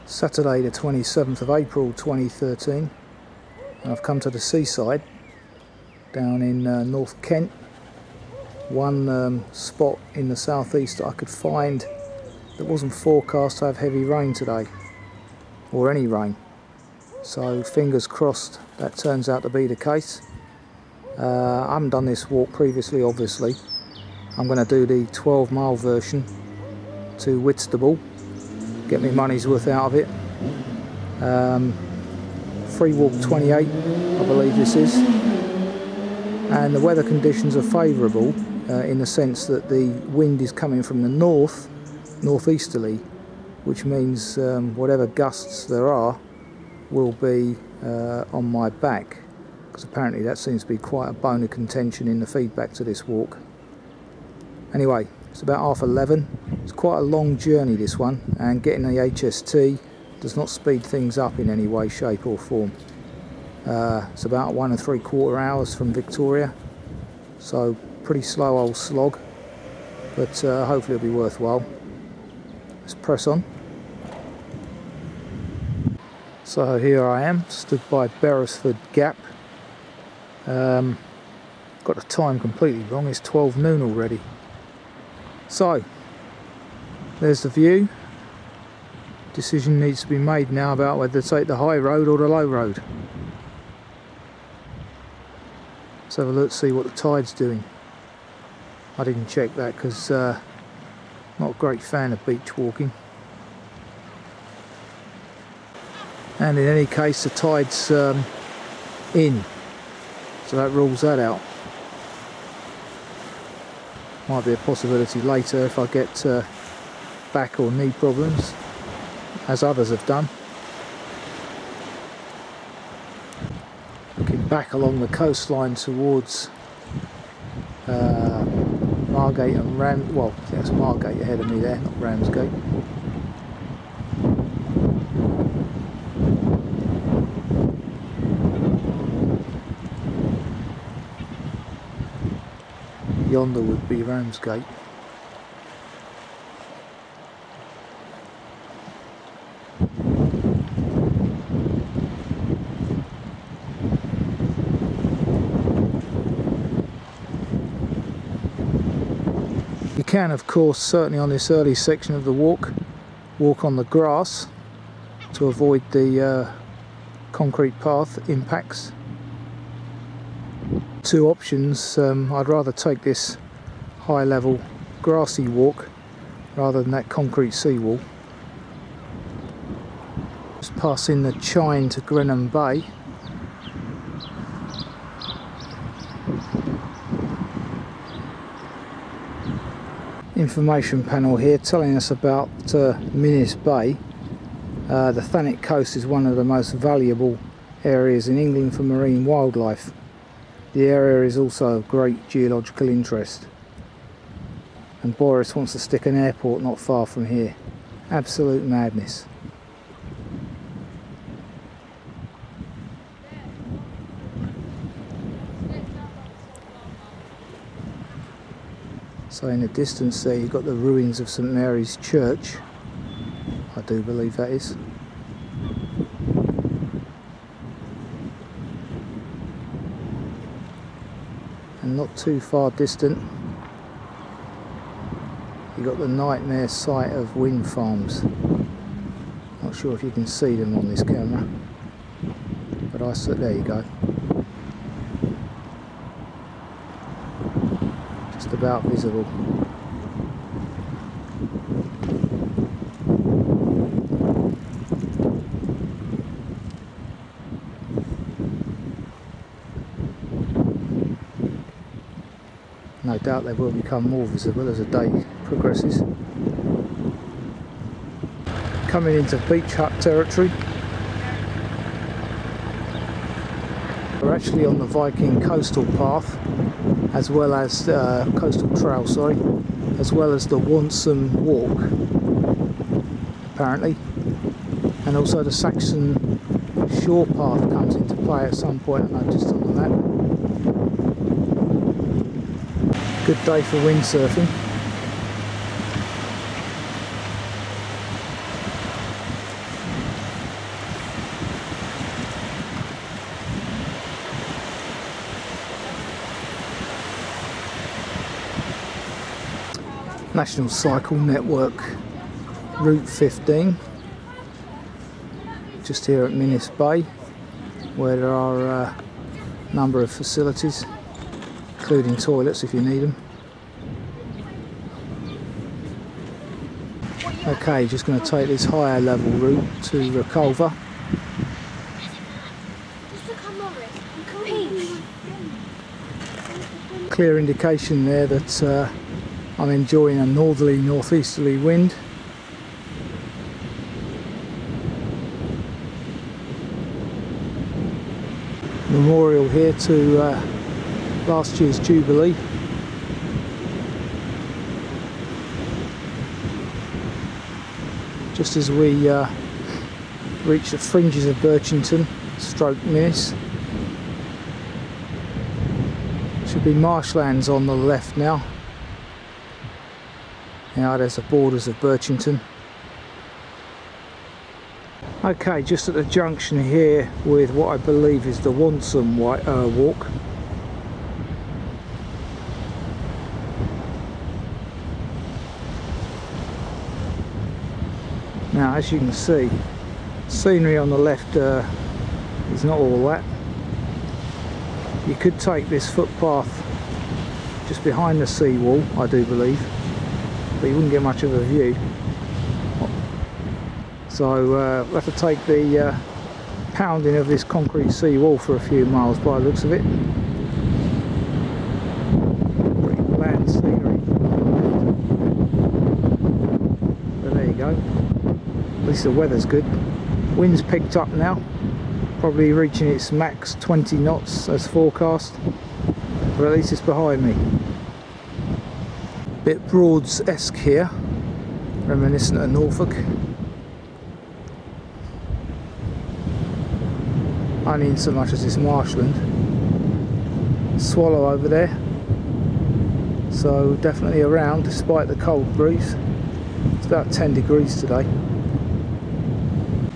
Saturday the 27th of April 2013, and I've come to the seaside down in North Kent. One spot in the southeast that I could find that wasn't forecast to have heavy rain today, or any rain, so fingers crossed that turns out to be the case. I haven't done this walk previously, obviously. I'm going to do the 12-mile version to Whitstable, get me money's worth out of it. Free walk 28, I believe this is, and the weather conditions are favourable in the sense that the wind is coming from the northeasterly, which means whatever gusts there are will be on my back, because apparently that seems to be quite a bone of contention in the feedback to this walk. Anyway, it's about 11:30. It's quite a long journey, this one, and getting the HST does not speed things up in any way, shape or form. It's about 1 3/4 hours from Victoria, so pretty slow old slog, but hopefully it'll be worthwhile. Let's press on. So here I am, stood by Beresford Gap. Got the time completely wrong, it's 12 noon already. So, there's the view. Decision needs to be made now about whether to take the high road or the low road. Let's have a look, see what the tide's doing. I didn't check that because not a great fan of beach walking. And in any case, the tide's in, so that rules that out. Might be a possibility later if I get back or knee problems, as others have done. Looking back along the coastline towards Margate and well, I think it's Margate ahead of me there, not Ramsgate. Yonder would be Ramsgate. You can, of course, certainly on this early section of the walk on the grass to avoid the concrete path impacts. Two options. I'd rather take this high level grassy walk rather than that concrete seawall. Just passing the chine to Herne Bay. Information panel here telling us about Minnis Bay. The Thanet coast is one of the most valuable areas in England for marine wildlife. The area is also of great geological interest, and Boreus wants to stick an airport not far from here. Absolute madness. So in the distance there you've got the ruins of St Mary's Church, I do believe that is. And not too far distant you've got the nightmare sight of wind farms. Not sure if you can see them on this camera, but there you go. Just about visible. No doubt they will become more visible as the day progresses. Coming into beach hut territory. We're actually on the Viking coastal path, as well as coastal trail, sorry, as well as the Wansome Walk, apparently, and also the Saxon shore path comes into play at some point, I noticed on the map. Good day for windsurfing. National Cycle Network Route 15, just here at Minnis Bay, where there are a number of facilities, including toilets if you need them. Okay, just going to take this higher level route to Reculver. Clear indication there that I'm enjoying a northerly northeasterly wind. Memorial here to last year's Jubilee. Just as we reach the fringes of Birchington stroke Minnis. Should be marshlands on the left now. Now there's the borders of Birchington. Okay, just at the junction here with what I believe is the Wanson walk. Now, as you can see, scenery on the left is not all that. You could take this footpath just behind the seawall, I do believe, but you wouldn't get much of a view. So we'll have to take the pounding of this concrete seawall for a few miles by the looks of it. Pretty bland scenery. But there you go. At least the weather's good. Wind's picked up now, probably reaching its max 20 knots as forecast, but at least it's behind me. Bit Broads-esque here, reminiscent of Norfolk. Only in so much as this marshland. Swallow over there, so definitely around despite the cold breeze. It's about 10 degrees today.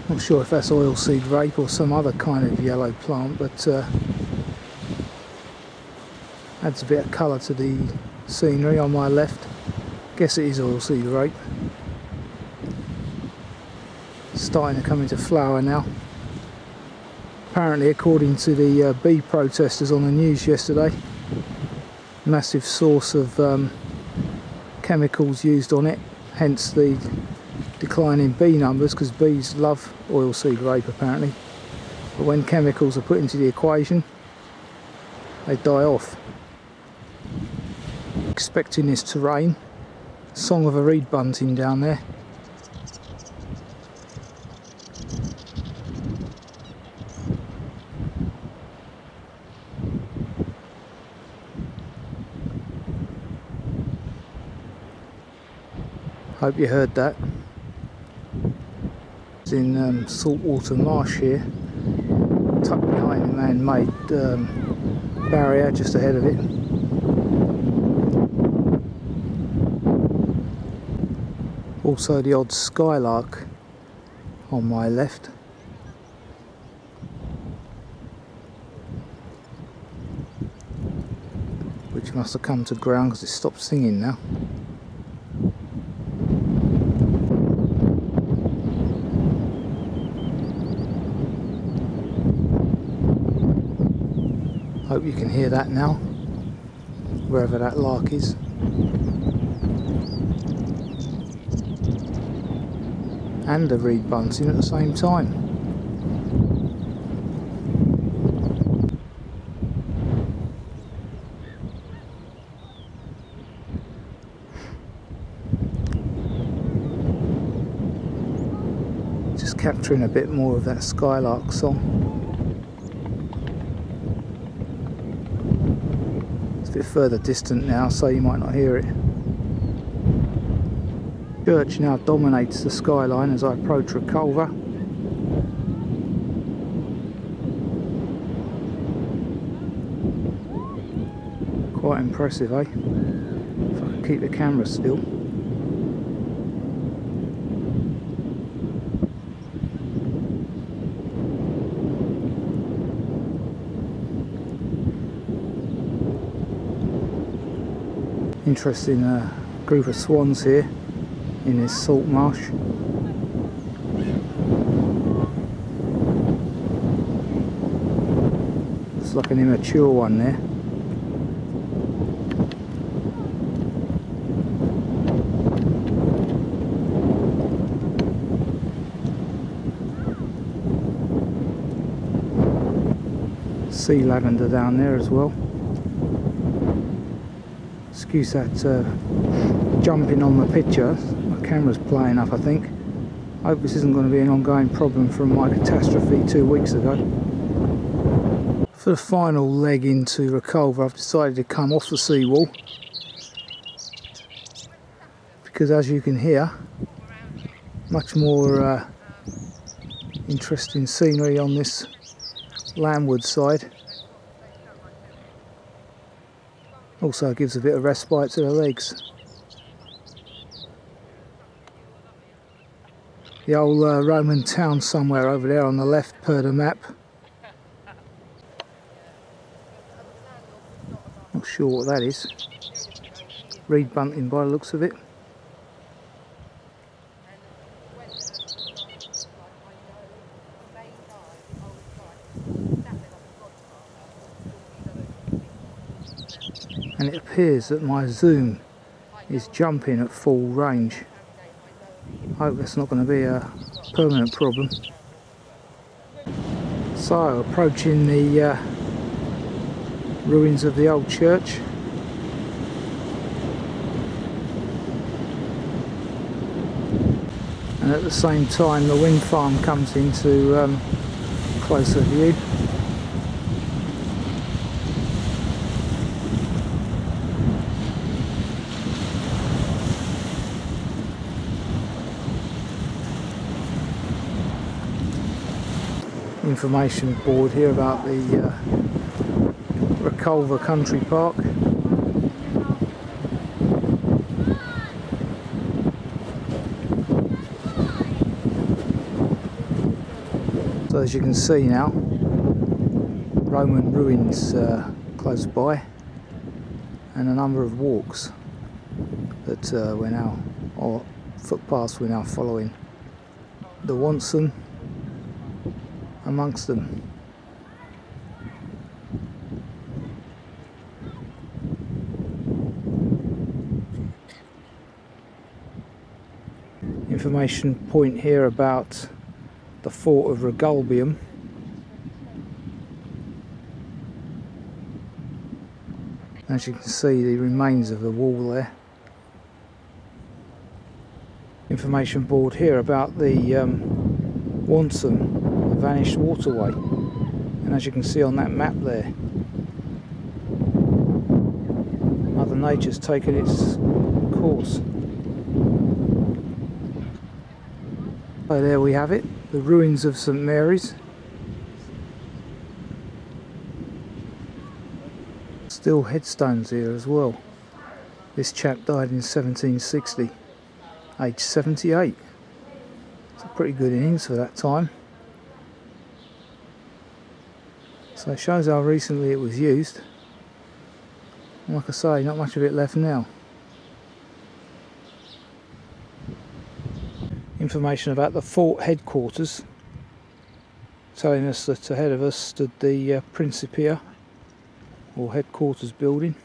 Not sure if that's oilseed rape or some other kind of yellow plant, but adds a bit of colour to the scenery on my left. Guess it is oilseed rape. Starting to come into flower now. Apparently, according to the bee protesters on the news yesterday, massive source of chemicals used on it, hence the decline in bee numbers, because bees love oilseed rape apparently, but when chemicals are put into the equation they die off. Expecting this to rain. Song of a reed bunting down there. Hope you heard that. It's in saltwater marsh here, tucked behind the man-made barrier just ahead of it. Also the odd skylark on my left. Which must have come to ground because it stopped singing now. Hope you can hear that now, wherever that lark is. And a reed bunting at the same time. Just capturing a bit more of that skylark song. It's a bit further distant now, so you might not hear it. Church now dominates the skyline as I approach Reculver. Quite impressive, eh? If I can keep the camera still. Interesting Group of swans here in this salt marsh. It's like an immature one there. Sea lavender down there as well. Excuse that jumping on the picture, my camera's playing up I think. Hope this isn't going to be an ongoing problem from my catastrophe 2 weeks ago. For the final leg into Reculver, I've decided to come off the seawall because, as you can hear, much more interesting scenery on this landward side. Also gives a bit of respite to the legs. The old Roman town somewhere over there on the left per the map. Not sure what that is. Reed bunting by the looks of it. And it appears that my zoom is jumping at full range. Hope that's not going to be a permanent problem. So, approaching the ruins of the old church. And at the same time the wind farm comes into closer view. Information board here about the Reculver Country Park. So as you can see now, Roman ruins close by, and a number of walks that we're now, or footpaths we're now following. The Wonson amongst them. Information point here about the fort of Reculver. As you can see, the remains of the wall there. Information board here about the Wonson, the vanished waterway, and as you can see on that map there, Mother Nature's taken its course. So there we have it, the ruins of St Mary's. Still headstones here as well. This chap died in 1760, aged 78. It's a pretty good innings for that time. So it shows how recently it was used. And like I say, not much of it left now. Information about the fort headquarters, telling us that ahead of us stood the Principia, or headquarters building.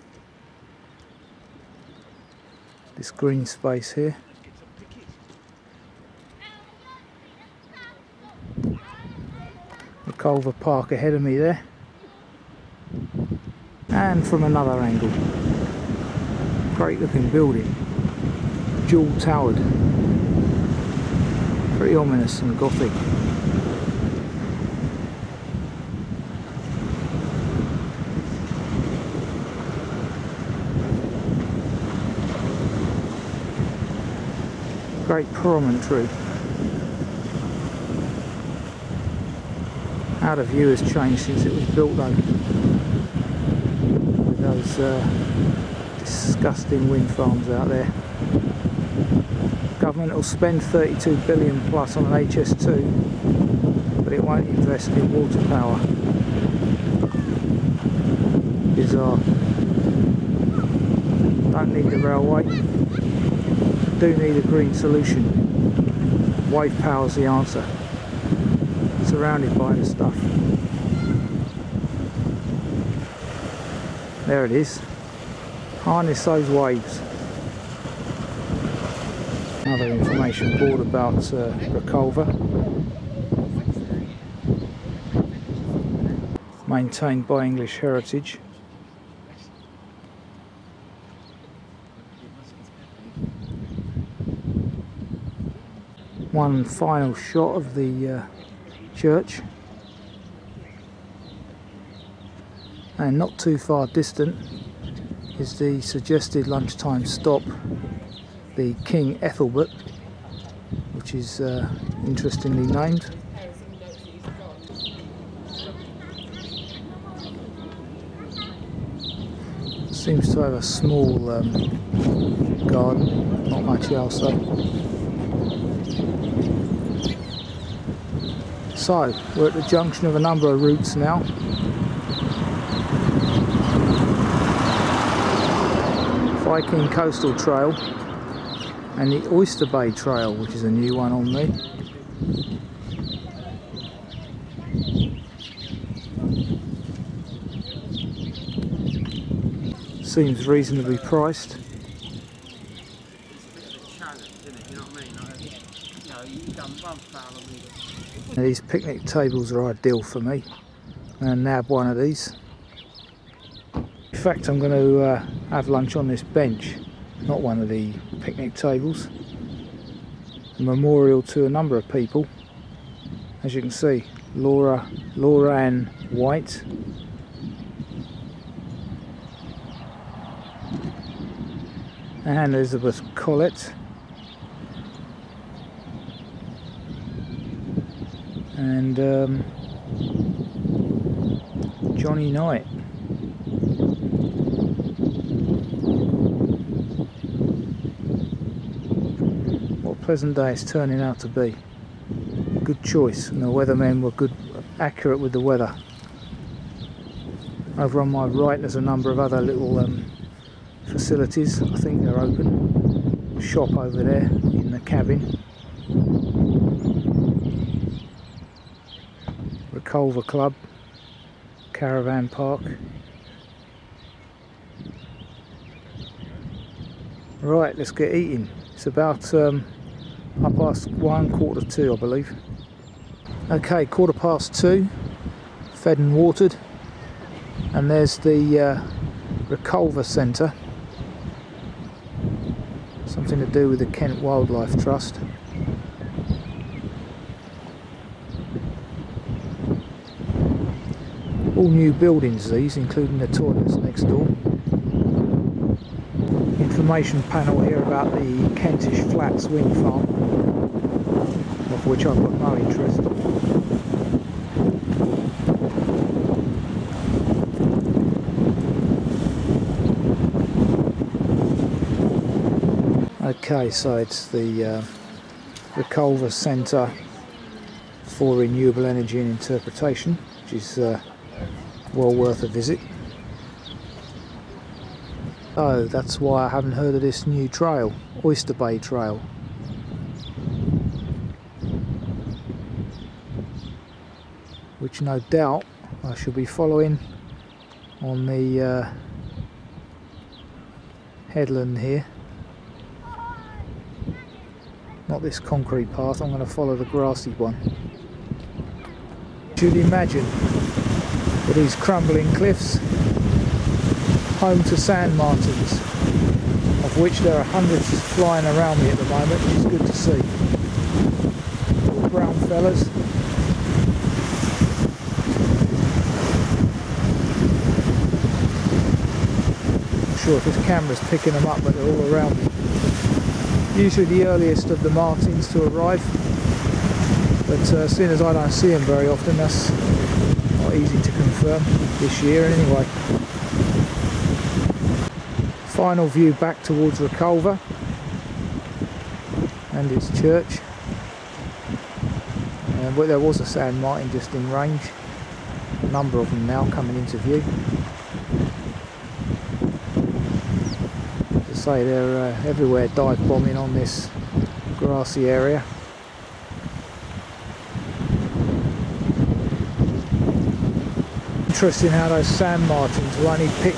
This green space here. Reculver Park ahead of me there. And from another angle, great looking building, dual towered, pretty ominous and gothic. Great promontory. How the view has changed since it was built though. With those disgusting wind farms out there. Government will spend 32 billion plus on an HS2, but it won't invest in water power. Bizarre. Don't need the railway. do need a green solution. Wave power's the answer. Surrounded by the stuff. There it is. Harness those waves. Another information board about Reculver. Maintained by English Heritage. One final shot of the church, and not too far distant is the suggested lunchtime stop, the King Ethelbert, which is interestingly named. Seems to have a small garden, not much else though. So, we're at the junction of a number of routes now. Viking Coastal Trail and the Oyster Bay Trail, which is a new one on me. Seems reasonably priced. Now, these picnic tables are ideal for me. I'm going to nab one of these. In fact, I'm going to have lunch on this bench, not one of the picnic tables. A memorial to a number of people. As you can see, Laura Ann White, and Elizabeth Collett, and Johnny Knight. What a pleasant day it's turning out to be. Good choice, and the weathermen were accurate with the weather. Over on my right there's a number of other little facilities. I think they're open. Shop over there in the cabin. Reculver Club, Caravan Park. Right, let's get eating. It's about 1:30, 1:45, I believe. Okay, 2:15, fed and watered, and there's the Reculver Centre, something to do with the Kent Wildlife Trust. All new buildings these, including the toilets next door. Information panel here about the Kentish Flats wind farm, of which I've got no interest. Okay, so it's the Reculver Centre for Renewable Energy and Interpretation, which is well worth a visit. Oh, that's why I haven't heard of this new trail, Oyster Bay Trail. Which no doubt I shall be following on the headland here. Not this concrete path, I'm going to follow the grassy one. You'd imagine that these crumbling cliffs, home to sand martins, of which there are hundreds flying around me at the moment, which is good to see. Little brown fellas. Not sure if this camera's picking them up, but they're all around me. Usually the earliest of the martins to arrive, but seeing as I don't see them very often, that's not easy to confirm this year anyway. Final view back towards Reculver and its church, but there was a sand martin just in range, a number of them now coming into view. The say they're everywhere dive bombing on this grassy area. Interesting how those sand martins will only pick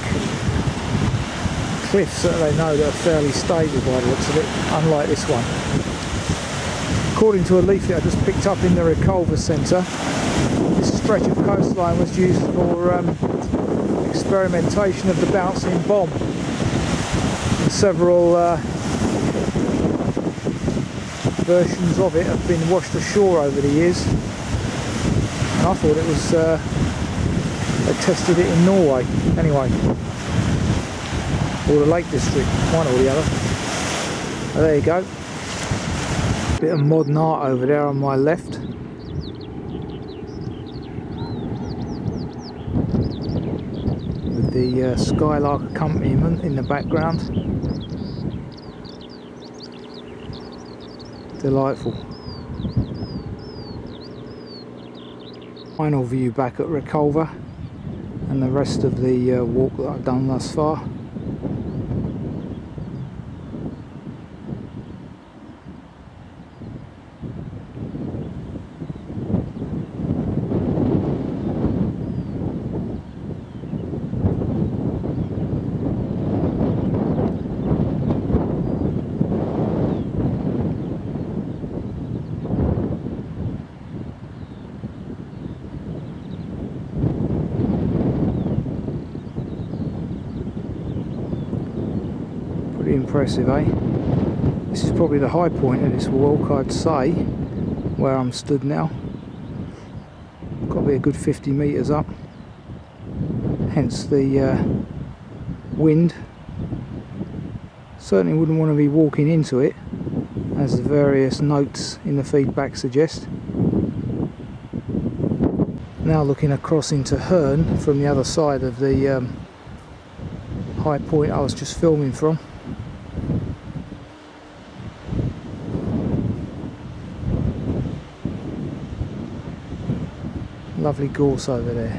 cliffs that they know that are fairly stable by the looks of it, unlike this one. According to a leaflet I just picked up in the Reculver Centre, this stretch of coastline was used for experimentation of the bouncing bomb, and several versions of it have been washed ashore over the years, and I thought it was they tested it in Norway anyway, or the Lake District, one or the other. Oh, there you go, bit of modern art over there on my left. With the skylark accompaniment in the background. Delightful. Final view back at Reculver and the rest of the walk that I've done thus far. Pretty impressive, eh? This is probably the high point of this walk, I'd say, where I'm stood now. Got to be a good 50 metres up, hence the wind. Certainly wouldn't want to be walking into it, as the various notes in the feedback suggest. Now looking across into Herne from the other side of the high point I was just filming from. Lovely gorse over there.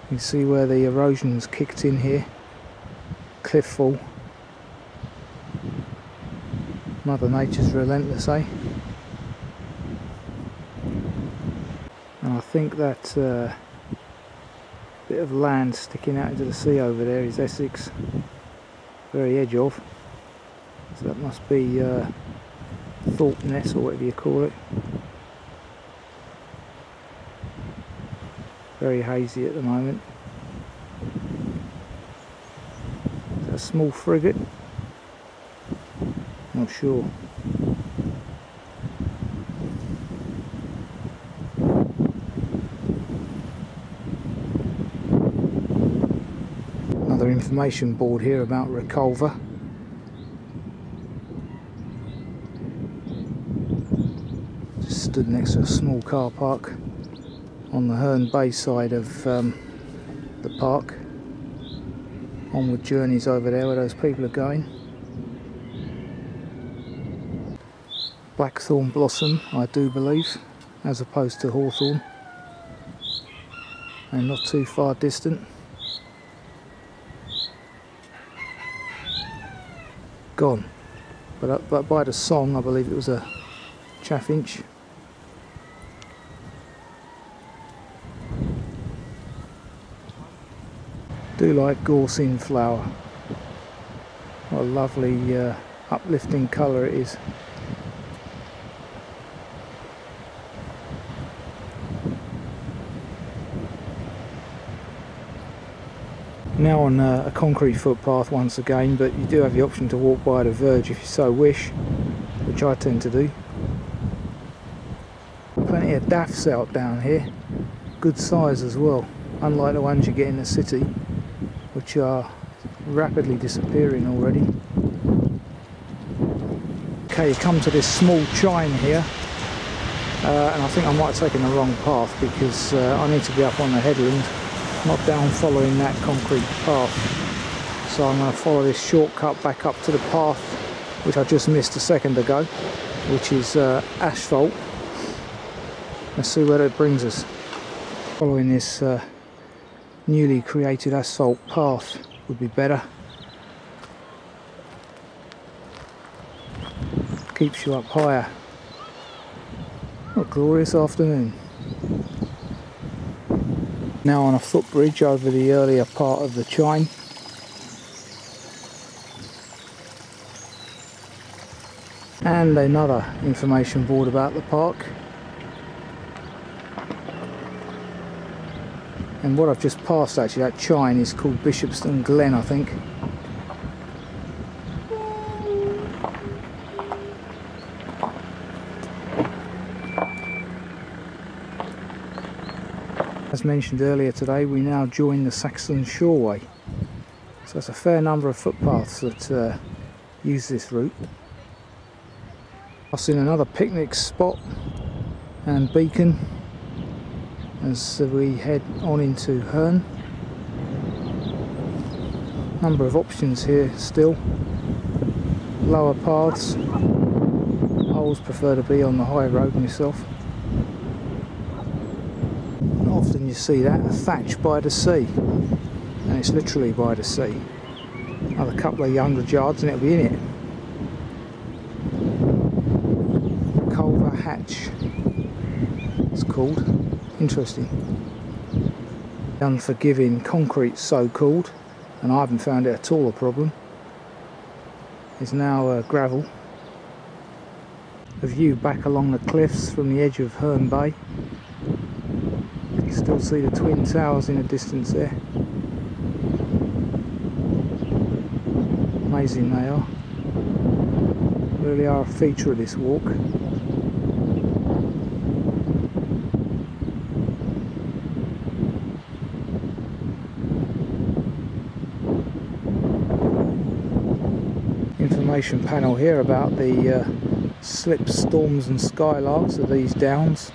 You can see where the erosion's kicked in here. Cliff fall. Mother Nature's relentless, eh? And I think that bit of land sticking out into the sea over there is Essex, very edge of. So that must be Thorpe Ness or whatever you call it. Very hazy at the moment. Is that a small frigate? Not sure. Another information board here about Reculver. Just stood next to a small car park on the Herne Bay side of the park. Onward journeys over there where those people are going. Blackthorn blossom, I do believe, as opposed to hawthorn, and not too far distant. Gone, but by the song I believe it was a chaffinch. Do like gorse in flower. What a lovely uplifting colour it is. Now on a concrete footpath once again, but you do have the option to walk by the verge if you so wish, which I tend to do. Plenty of daffs out down here, good size as well, unlike the ones you get in the city, which are rapidly disappearing already. Okay, you come to this small chine here, and I think I might have taken the wrong path because I need to be up on the headland, not down following that concrete path. So I'm going to follow this shortcut back up to the path which I just missed a second ago, which is asphalt. Let's see where it brings us. Following this newly created asphalt path would be better. Keeps you up higher. What a glorious afternoon. Now on a footbridge over the earlier part of the chine. And another information board about the park. And what I've just passed, actually, that chine is called Bishopston Glen, I think. As mentioned earlier today, we now join the Saxon Shoreway. So there's a fair number of footpaths that use this route. I've seen another picnic spot and beacon as we head on into Herne. Number of options here still. Lower paths. I always prefer to be on the high road myself. Often you see that, thatch by the sea, and it's literally by the sea. Another couple of 100 yards and it'll be in it. Culver Hatch it's called. Interesting. The unforgiving concrete, so called, and I haven't found it at all a problem, is now gravel. A view back along the cliffs from the edge of Herne Bay. You can still see the twin towers in the distance there. Amazing they are. Really are a feature of this walk. Information panel here about the slips, storms and skylarks of these downs.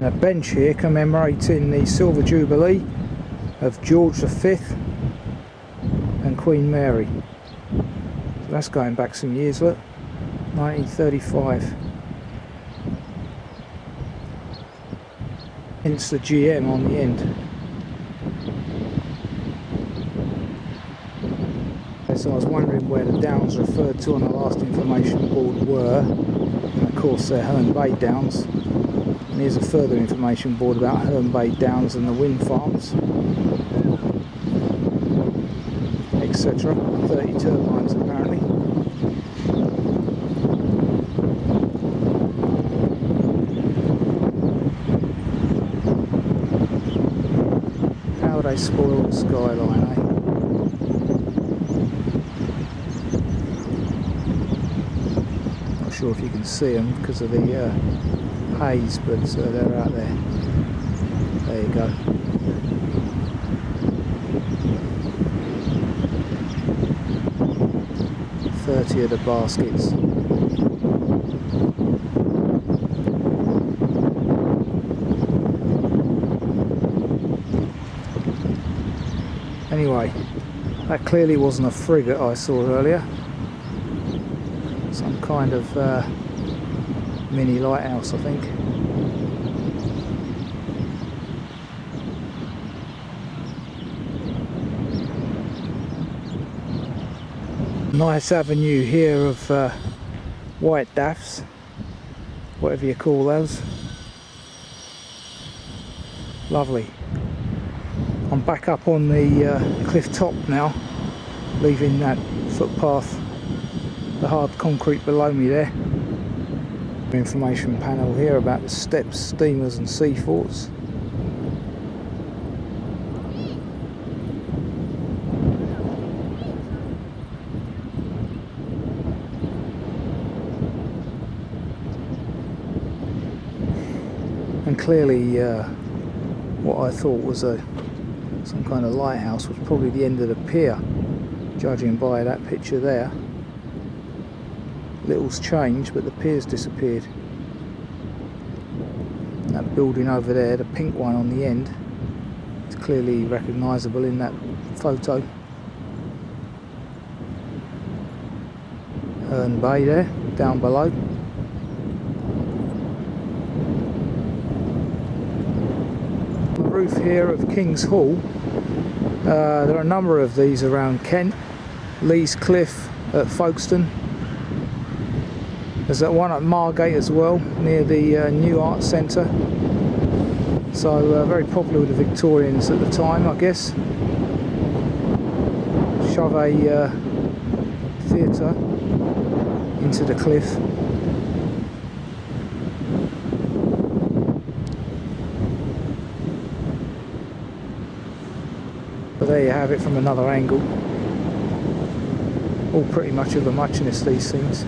A bench here commemorating the Silver Jubilee of George V and Queen Mary. So that's going back some years, look, 1935. Hence the GM on the end. So I was wondering where the downs referred to on the last information board were, and of course they're Herne Bay Downs. And here's a further information board about Herne Bay Downs and the wind farms, etc. 30 turbines apparently. How they spoil the skyline, eh? Not sure if you can see them because of the haze, but they're out there. There you go. $30 of the baskets. Anyway, that clearly wasn't a frigate I saw earlier. Some kind of mini lighthouse, I think. Nice avenue here of white daffs, whatever you call those. Lovely. I'm back up on the cliff top now, leaving that footpath, the hard concrete below me there. Information panel here about the steps, steamers and sea forts. And clearly what I thought was some kind of lighthouse was probably the end of the pier, judging by that picture there. Little's changed, but the pier's disappeared. That building over there, the pink one on the end, is clearly recognisable in that photo. Herne Bay there, down below. The roof here of King's Hall, there are a number of these around Kent. Lee's Cliff at Folkestone. There's that one at Margate as well, near the New Art Centre. So very popular with the Victorians at the time, I guess. Shove a theatre into the cliff. But there you have it from another angle. All pretty much of a muchness, these things.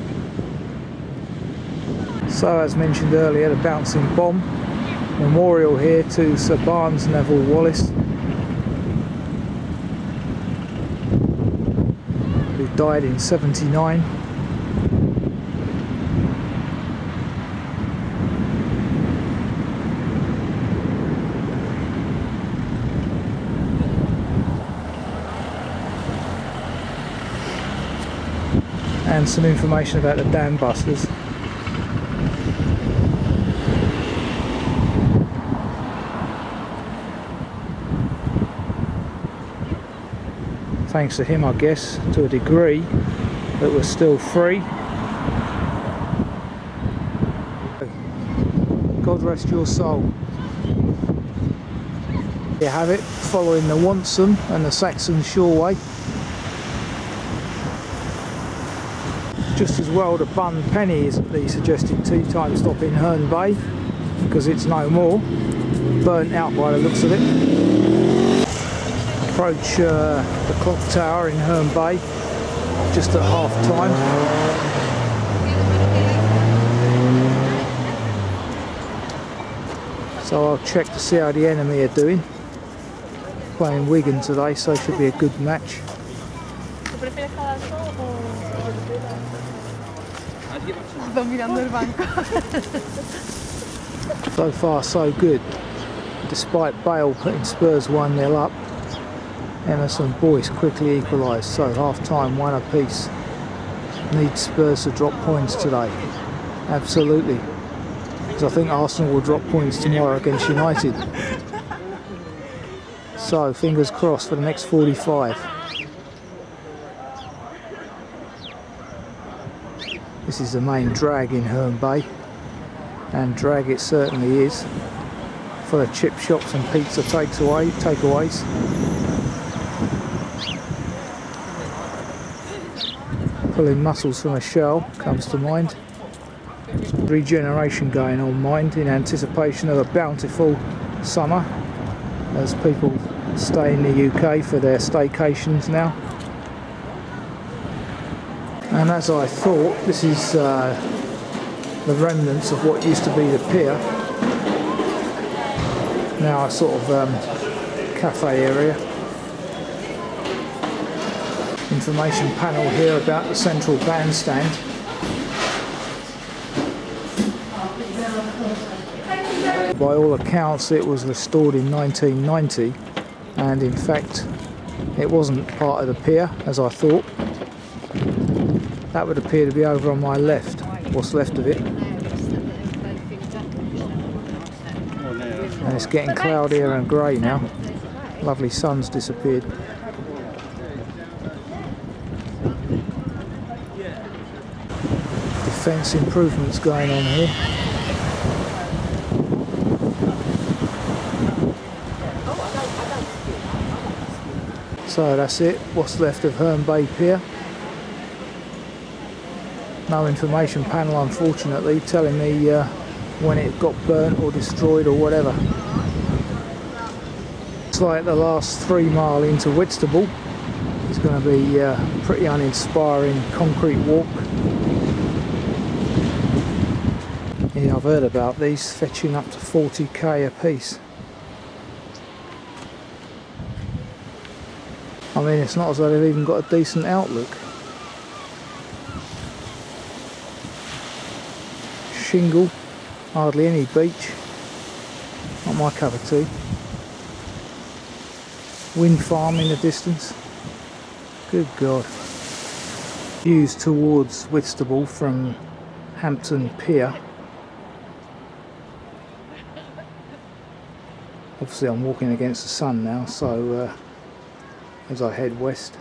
So as mentioned earlier, the bouncing bomb memorial here to Sir Barnes Neville Wallace, who died in 79. And some information about the dam busters. Thanks to him, I guess, to a degree, that we're still free. God rest your soul. There you have it, following the Wonson and the Saxon Shoreway. Just as well the Bun Penny is at the suggested tea time stop in Herne Bay, because it's no more, burnt out by the looks of it. Approach the clock tower in Herne Bay just at half time. So I'll check to see how the enemy are doing. Playing Wigan today, so it should be a good match. So far so good, despite Bale putting Spurs 1-0 up. Emerson Boyce quickly equalised, so half time 1 apiece. Need Spurs to drop points today, absolutely, because I think Arsenal will drop points tomorrow against United. So fingers crossed for the next 45. This is the main drag in Herne Bay, and drag it certainly is, full of chip shops and pizza takeaways. Pulling mussels from a shell comes to mind. Regeneration going on, mind, in anticipation of a bountiful summer, as people stay in the UK for their staycations now. And as I thought, this is the remnants of what used to be the pier. Now a sort of cafe area. Information panel here about the central bandstand. By all accounts it was restored in 1990, and in fact it wasn't part of the pier as I thought. That would appear to be over on my left, what's left of it. And it's getting cloudier and grey now. Lovely sun's disappeared. Defence improvements going on here. So that's it, what's left of Herne Bay Pier. No information panel, unfortunately, telling me when it got burnt or destroyed or whatever. It's like the last 3 mile into Whitstable. It's going to be a pretty uninspiring concrete walk. Yeah, I've heard about these fetching up to 40k a piece. I mean, it's not as though they've even got a decent outlook. Shingle, hardly any beach, not my cup of tea. Wind farm in the distance, good God. Views towards Whitstable from Hampton Pier. Obviously I'm walking against the sun now, so as I head west.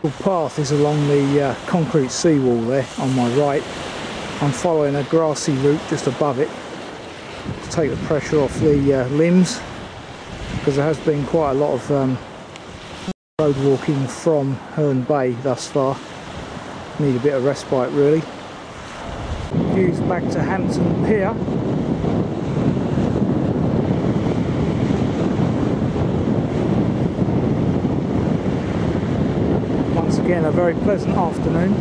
The path is along the concrete seawall there on my right. I'm following a grassy route just above it to take the pressure off the limbs, because there has been quite a lot of road walking from Herne Bay thus far. Need a bit of respite really. Views back to Hampton Pier. Once again a very pleasant afternoon.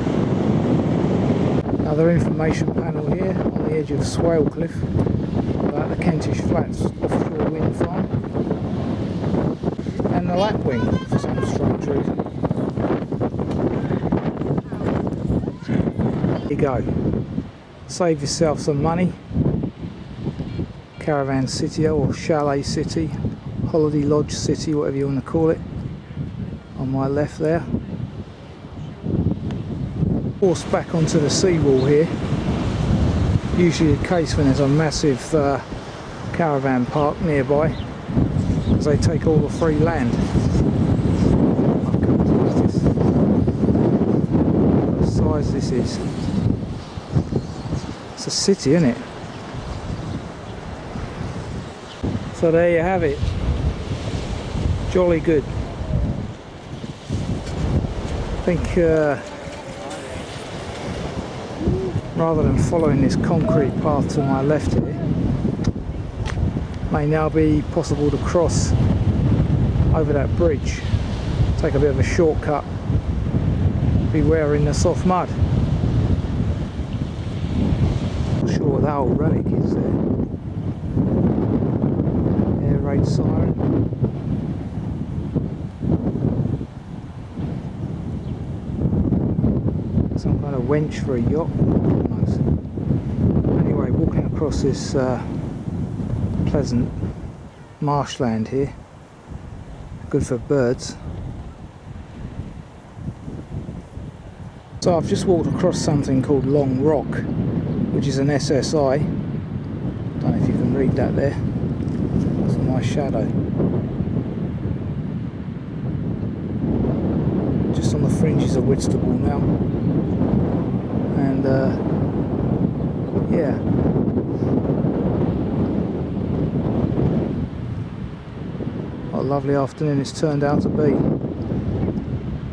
Another information panel here on the edge of Swale Cliff about the Kentish Flats offshore wind farm. And the lapwing for some strange reason. There you go. Save yourself some money. Caravan City or Chalet City, Holiday Lodge City, whatever you want to call it, on my left there. Force back onto the seawall here. Usually the case when there's a massive caravan park nearby, because they take all the free land. What size this is. It's a city, isn't it? So there you have it. Jolly good. I think rather than following this concrete path to my left here, may now be possible to cross over that bridge, take a bit of a shortcut, beware in the soft mud. Not sure what that old relic is there. Air raid siren. Some kind of wench for a yacht. Anyway, walking across this pleasant marshland here, good for birds. So I've just walked across something called Long Rock, which is an SSI. Don't know if you can read that there. It's a nice shadow. Just on the fringes of Whitstable now. And yeah, what a lovely afternoon it's turned out to be.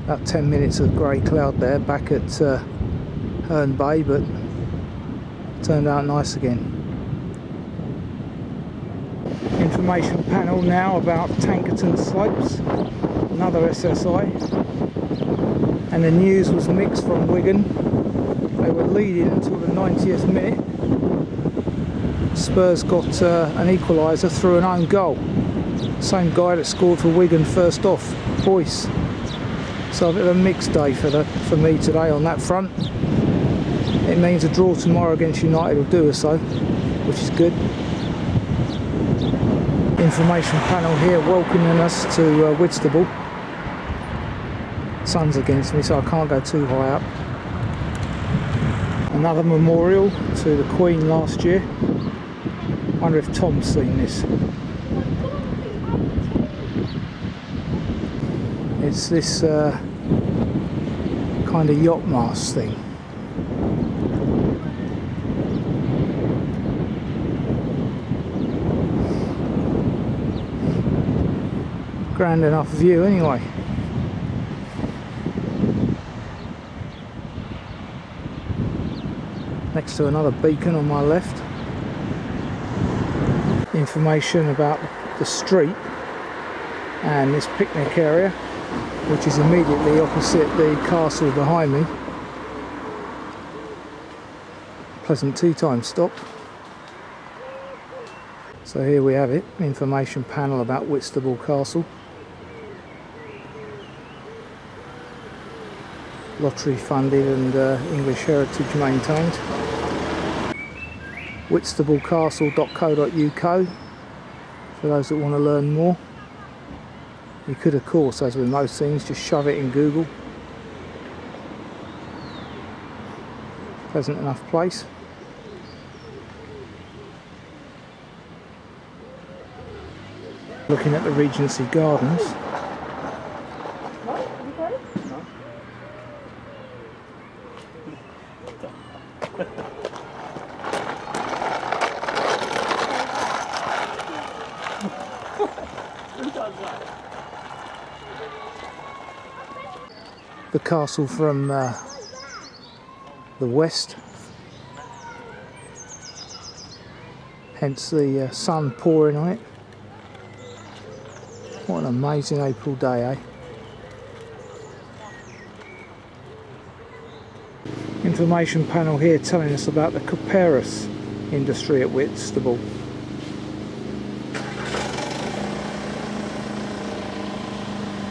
About 10 minutes of grey cloud there back at Herne Bay, but turned out nice again. Information panel now about Tankerton Slopes, another SSI, and the news was mixed from Wigan. They were leading until the 90th minute. Spurs got an equaliser through an own goal. Same guy that scored for Wigan first off, Boreus. So a bit of a mixed day for me today on that front. It means a draw tomorrow against United will do us so, which is good. Information panel here welcoming us to Whitstable. Sun's against me, so I can't go too high up. Another memorial to the Queen last year. Wonder if Tom's seen this. It's this kind of yacht mast thing. Grand enough view anyway. Next to another beacon on my left. Information about the street and this picnic area, which is immediately opposite the castle behind me. Pleasant tea time stop. So here we have it, information panel about Whitstable Castle. lottery funded and English heritage maintained. Whitstablecastle.co.uk for those that want to learn more. You could, of course, as with most things, just shove it in Google. Pleasant enough place. Looking at the Regency Gardens. The castle from the west, hence the sun pouring on it. What an amazing April day, eh? Information panel here telling us about the Boreus industry at Whitstable.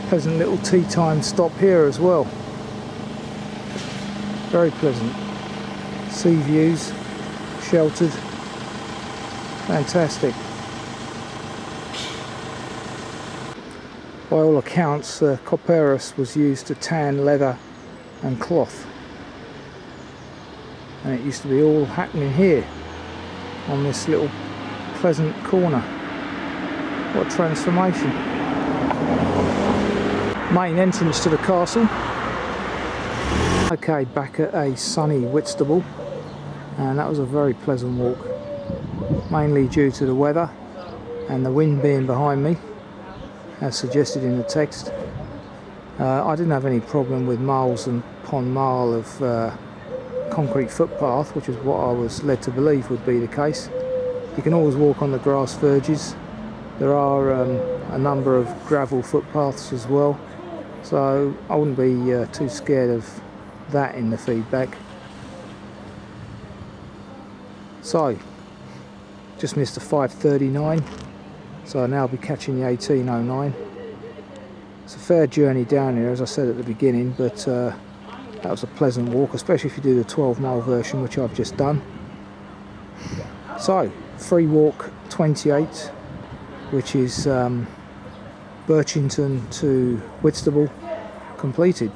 Pleasant little tea time stop here as well. Very pleasant. Sea views, sheltered, fantastic. By all accounts, Boreus was used to tan leather and cloth, and it used to be all happening here on this little pleasant corner. What a transformation. Main entrance to the castle. Okay, back at a sunny Whitstable, and that was a very pleasant walk, mainly due to the weather and the wind being behind me, as suggested in the text. I didn't have any problem with miles upon mile of concrete footpath, which is what I was led to believe would be the case. You can always walk on the grass verges. There are a number of gravel footpaths as well, so I wouldn't be too scared of that in the feedback. So, just missed the 5:39, so I'll now be catching the 18:09. It's a fair journey down here, as I said at the beginning, but that was a pleasant walk, especially if you do the 12-mile version, which I've just done. So, free walk 28, which is Birchington to Whitstable, completed.